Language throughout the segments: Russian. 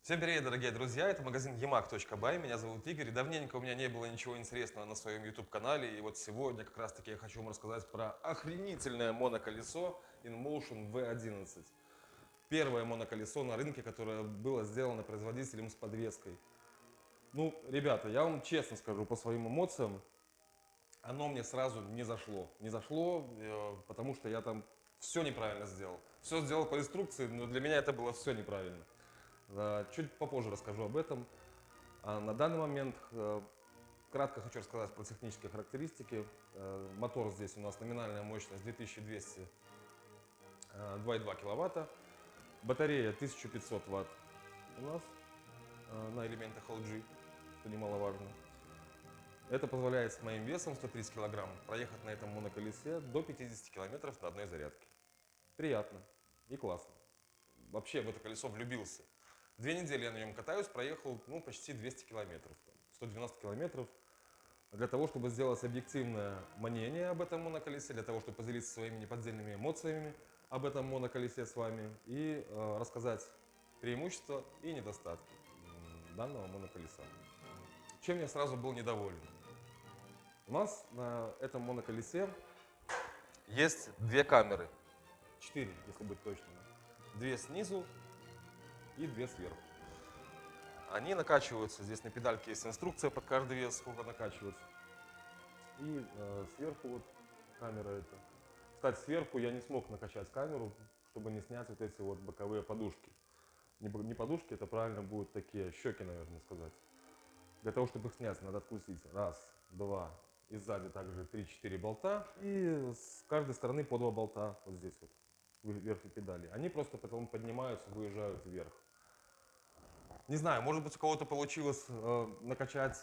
Всем привет, дорогие друзья! Это магазин emak.by. Меня зовут Игорь. Давненько у меня не было ничего интересного на своем YouTube-канале. И вот сегодня как раз-таки я хочу вам рассказать про охренительное моноколесо InMotion V11. Первое моноколесо на рынке, которое было сделано производителем с подвеской. Ну, ребята, я вам честно скажу по своим эмоциям, оно мне сразу не зашло. Не зашло, потому что я там все неправильно сделал. Все сделал по инструкции, но для меня это было все неправильно. Чуть попозже расскажу об этом. А на данный момент кратко хочу рассказать про технические характеристики. Мотор здесь у нас номинальная мощность 2200 2,2 киловатта. Батарея 1500 ватт у нас на элементах LG, что немаловажно. Это позволяет с моим весом 130 килограмм проехать на этом моноколесе до 50 километров на одной зарядке. Приятно и классно. Вообще в это колесо влюбился. 2 недели я на нем катаюсь, проехал почти 200 километров, 190 километров. Для того, чтобы сделать объективное мнение об этом моноколесе, для того, чтобы поделиться своими неподдельными эмоциями об этом моноколесе с вами и рассказать преимущества и недостатки данного моноколеса. Чем я сразу был недоволен. У нас на этом моноколесе есть 2 камеры, 4, если быть точным. 2 снизу и 2 сверху. Они накачиваются, здесь на педальке есть инструкция под каждый вес, сколько накачиваться. И сверху вот камера эта. Кстати, сверху я не смог накачать камеру, чтобы не снять вот эти вот боковые подушки. Не подушки, это правильно будут такие щеки, наверное, сказать. Для того, чтобы их снять, надо открутить. Раз, два. И сзади также 3-4 болта. И с каждой стороны по 2 болта вот здесь вот, вверх педали. Они просто потом поднимаются, выезжают вверх. Не знаю, может быть, у кого-то получилось накачать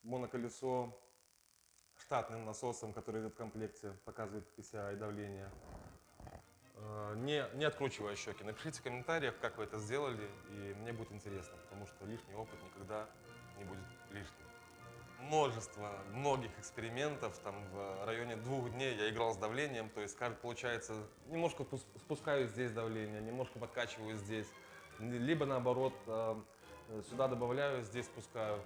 моноколесо штатным насосом, который идет в комплекте, показывает PCI и давление, не откручивая щеки. Напишите в комментариях, как вы это сделали, и мне будет интересно, потому что лишний опыт никогда не будет лишним. Многих экспериментов, там в районе 2 дней я играл с давлением, то есть, получается, немножко спускаю здесь давление, немножко подкачиваю здесь, либо наоборот, сюда добавляю, здесь спускаю,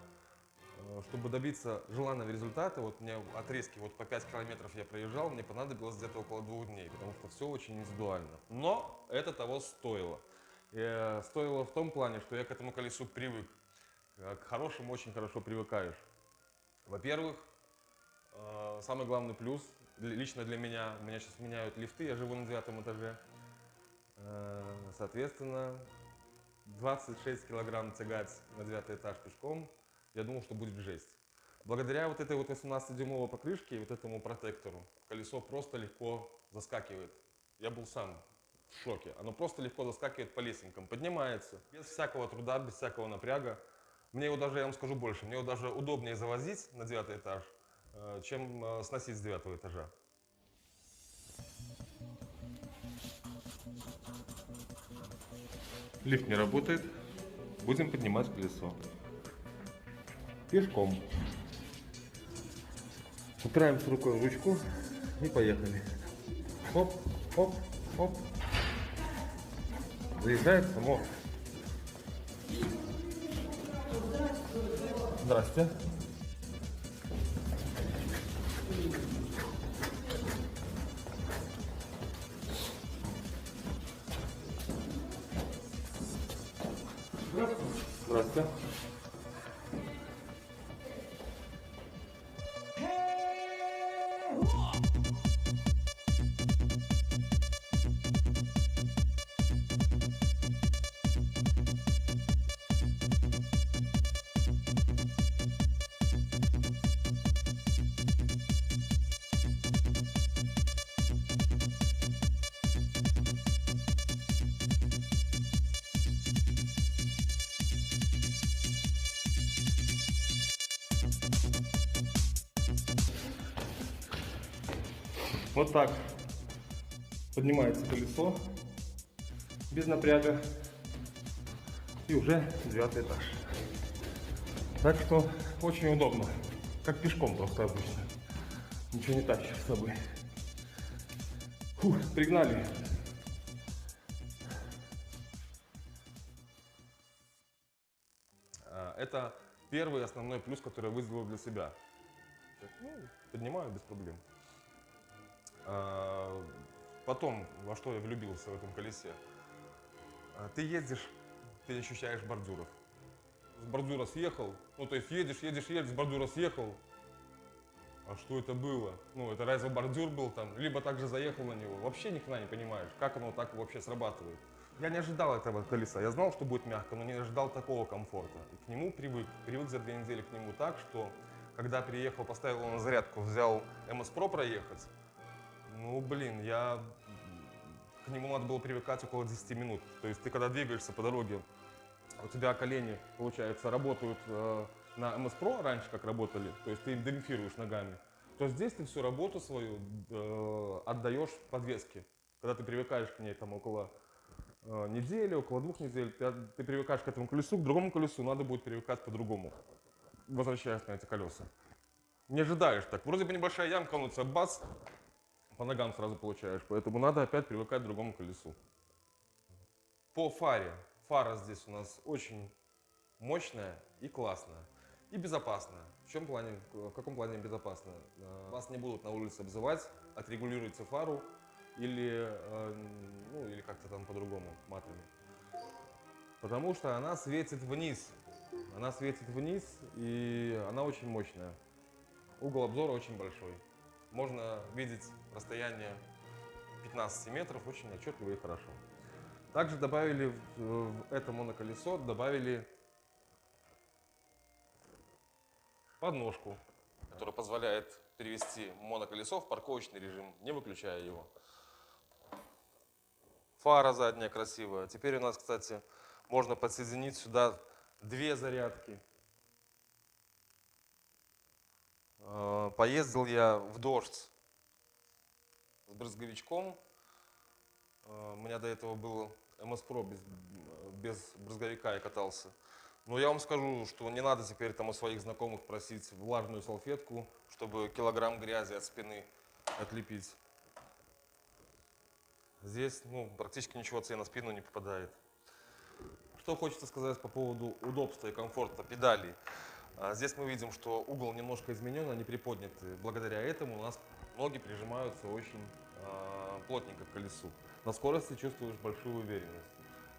чтобы добиться желанного результата. Вот мне отрезки вот по 5 километров я проезжал, мне понадобилось где-то около 2 дней, потому что все очень индивидуально. Но это того стоило. И стоило в том плане, что я к этому колесу привык. К хорошему очень хорошо привыкаешь. Во-первых, самый главный плюс, лично для меня, у меня сейчас меняют лифты, я живу на 9 этаже, соответственно, 26 килограмм тягать на 9 этаж пешком, я думал, что будет жесть. Благодаря вот этой вот 18-дюймовой покрышке и вот этому протектору колесо просто легко заскакивает. Я был сам в шоке. Оно просто легко заскакивает по лесенкам, поднимается, без всякого труда, без всякого напряга. Мне его даже, я вам скажу больше, мне его даже удобнее завозить на 9 этаж, чем сносить с 9 этажа. Лифт не работает. Будем поднимать колесо. Пешком. Упираемся рукой в ручку и поехали. Хоп, хоп, хоп. Заезжает само. Здрасте. Здрасте. Вот так поднимается колесо без напряга и уже 9 этаж. Так что очень удобно, как пешком просто обычно. Ничего не тащишь с собой. Фух, пригнали. Это первый основной плюс, который я выделил для себя. Ну, поднимаю без проблем. Потом, во что я влюбился в этом колесе. Ты ездишь, ты ощущаешь бордюров. С бордюра съехал, ну то есть едешь, с бордюра съехал. А что это было? Ну, это разве бордюр был там? Либо также заехал на него. Вообще ни хрена не понимаешь, как оно так вообще срабатывает. Я не ожидал этого колеса. Я знал, что будет мягко, но не ожидал такого комфорта. И к нему привык. Привык за 2 недели к нему так, что когда приехал, поставил его на зарядку, взял MS Pro проехать, ну, блин, к нему надо было привыкать около 10 минут. То есть ты когда двигаешься по дороге, у тебя колени, получается, работают на MS Pro раньше, как работали, то есть ты демпфируешь ногами, то здесь ты всю работу свою отдаешь подвеске. Когда ты привыкаешь к ней там около недели, около 2 недель, ты привыкаешь к этому колесу, к другому колесу надо будет привыкать по-другому, возвращаясь на эти колеса. Не ожидаешь так. Вроде бы небольшая ямка, он у тебя бац, по ногам сразу получаешь, поэтому надо опять привыкать к другому колесу. По фаре. Фара здесь у нас очень мощная и классная. И безопасная. В каком плане безопасная? Вас не будут на улице обзывать, отрегулируйте фару или, ну, или как-то там по-другому матами. Потому что она светит вниз. Она светит вниз, и она очень мощная. Угол обзора очень большой. Можно видеть расстояние 15 метров очень отчетливо и хорошо. Также добавили в это моноколесо подножку, которая позволяет перевести моноколесо в парковочный режим, не выключая его. Фара задняя красивая. Теперь у нас, кстати, можно подсоединить сюда 2 зарядки. Поездил я в дождь с брызговичком. У меня до этого был MS Pro без брызговика, я катался. Но я вам скажу, что не надо теперь там у своих знакомых просить влажную салфетку, чтобы килограмм грязи от спины отлепить. Здесь практически ничего тебе на спину не попадает. Что хочется сказать по поводу удобства и комфорта педалей. Здесь мы видим, что угол немножко изменен, они приподняты. Благодаря этому у нас ноги прижимаются очень плотненько к колесу. На скорости чувствуешь большую уверенность.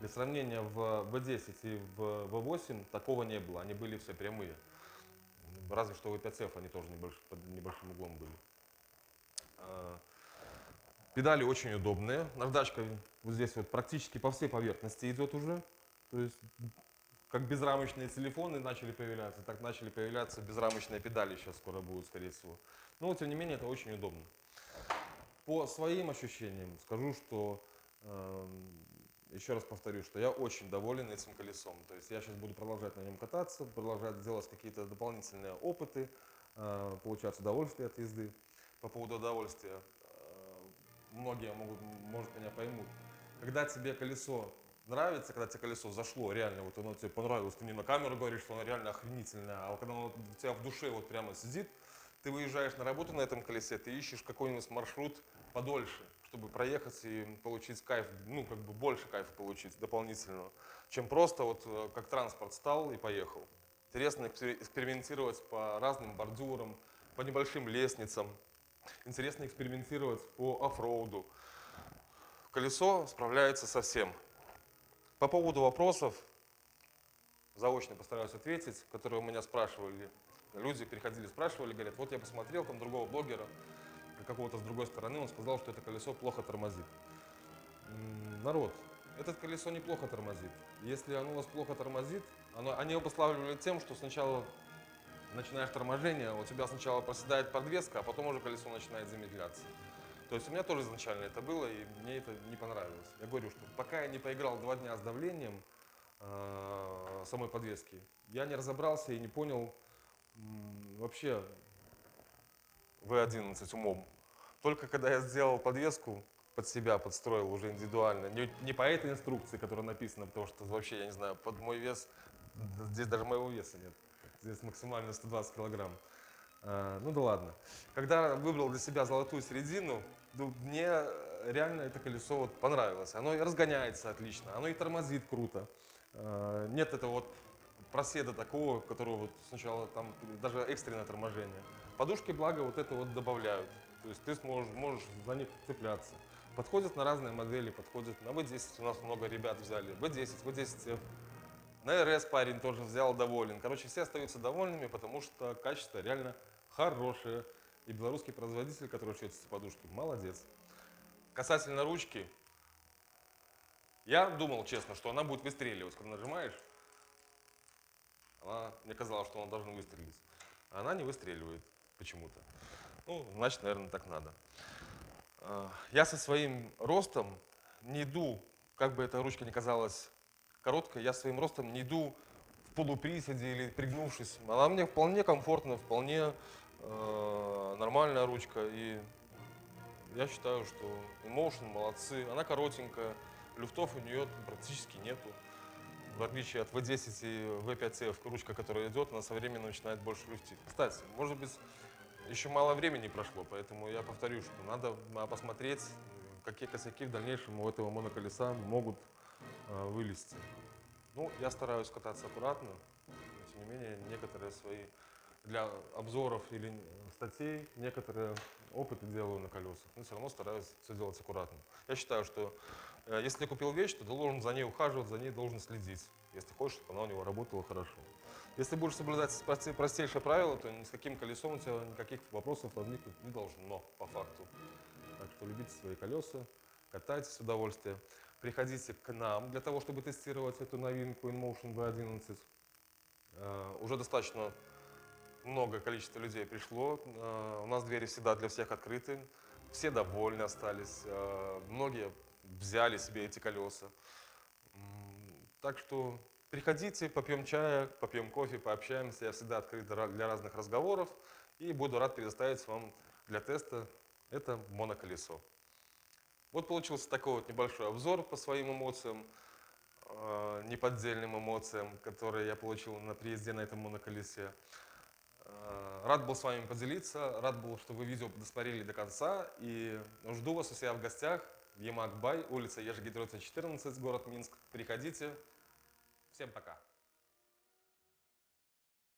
Для сравнения, в V10 и в V8 такого не было, они были все прямые. Разве что в V5F они тоже под небольшим углом были. Педали очень удобные. Наждачка вот здесь вот практически по всей поверхности идет уже. То есть, как безрамочные телефоны начали появляться, так начали появляться безрамочные педали сейчас скоро будут, скорее всего. Но, тем не менее, это очень удобно. По своим ощущениям скажу, что, еще раз повторю, что я очень доволен этим колесом. То есть я сейчас буду продолжать на нем кататься, продолжать делать какие-то дополнительные опыты, получать удовольствие от езды. По поводу удовольствия, многие может, меня поймут. Когда тебе колесо нравится, когда тебе колесо зашло, реально, вот оно тебе понравилось, ты не на камеру говоришь, что оно реально охренительное, а когда оно у тебя в душе вот прямо сидит, ты выезжаешь на работу на этом колесе, ты ищешь какой-нибудь маршрут подольше, чтобы проехать и получить кайф, ну, как бы больше кайфа получить дополнительного, чем просто вот как транспорт стал и поехал. Интересно экспериментировать по разным бордюрам, по небольшим лестницам, интересно экспериментировать по оффроуду. Колесо справляется со всем. По поводу вопросов, заочно постараюсь ответить, которые у меня спрашивали. Люди приходили, спрашивали, говорят, вот я посмотрел там другого блогера, какого-то с другой стороны, он сказал, что это колесо плохо тормозит. Народ, это колесо неплохо тормозит. Если оно у вас плохо тормозит, они обуславливали тем, что сначала начинаешь торможение, у тебя сначала проседает подвеска, а потом уже колесо начинает замедляться. То есть у меня тоже изначально это было, и мне это не понравилось. Я говорю, что пока я не поиграл 2 дня с давлением самой подвески, я не разобрался и не понял вообще V11 умом. Только когда я сделал подвеску под себя, подстроил уже индивидуально, не по этой инструкции, которая написана, потому что вообще, я не знаю, под мой вес, здесь даже моего веса нет. Здесь максимально 120 килограмм. Ну да ладно. Когда выбрал для себя золотую середину, мне реально это колесо вот понравилось. Оно и разгоняется отлично, оно и тормозит круто. Нет этого вот проседа такого, которого вот сначала там даже экстренное торможение. Подушки, благо, вот это вот добавляют. То есть ты можешь за них цепляться. Подходят на разные модели, подходят на V10, у нас много ребят взяли, V10, V10F. На РС парень тоже взял, доволен. Короче, все остаются довольными, потому что качество реально хорошее. И белорусский производитель, который шьет эти подушки, молодец. Касательно ручки, я думал, честно, что она будет выстреливать. Когда нажимаешь, мне казалось, что она должна выстрелить. А она не выстреливает почему-то. Ну, значит, наверное, так надо. Я со своим ростом не иду, как бы эта ручка не казалась короткой, я своим ростом не иду в полуприседе или пригнувшись. Она мне вполне комфортна, вполне нормальная ручка. И я считаю, что InMotion молодцы. Она коротенькая, люфтов у нее практически нету. В отличие от V10 и V5F, ручка, которая идет, она со временем начинает больше люфтить. Кстати, может быть, еще мало времени прошло, поэтому я повторю, что надо посмотреть, какие косяки в дальнейшем у этого моноколеса могут вылезти. Ну, я стараюсь кататься аккуратно, но тем не менее, некоторые свои для обзоров или статей, некоторые опыты делаю на колесах, но все равно стараюсь все делать аккуратно. Я считаю, что если ты купил вещь, то ты должен за ней ухаживать, за ней должен следить, если хочешь, чтобы она у него работала хорошо. Если будешь соблюдать простейшие правила, то ни с каким колесом у тебя никаких вопросов возникнуть не должно, по факту. Так что любите свои колеса, катайтесь с удовольствием. Приходите к нам для того, чтобы тестировать эту новинку InMotion V11. Уже достаточно много количества людей пришло. У нас двери всегда для всех открыты. Все довольны остались. Многие взяли себе эти колеса. Так что приходите, попьем чая, попьем кофе, пообщаемся. Я всегда открыт для разных разговоров. И буду рад предоставить вам для теста это моноколесо. Вот получился такой вот небольшой обзор по своим эмоциям, неподдельным эмоциям, которые я получил на приезде на этом моноколесе. Рад был с вами поделиться, рад был, что вы видео досмотрели до конца. И жду вас у себя в гостях в Ямак Бай, улица Ежегидройца, 14, город Минск. Приходите. Всем пока.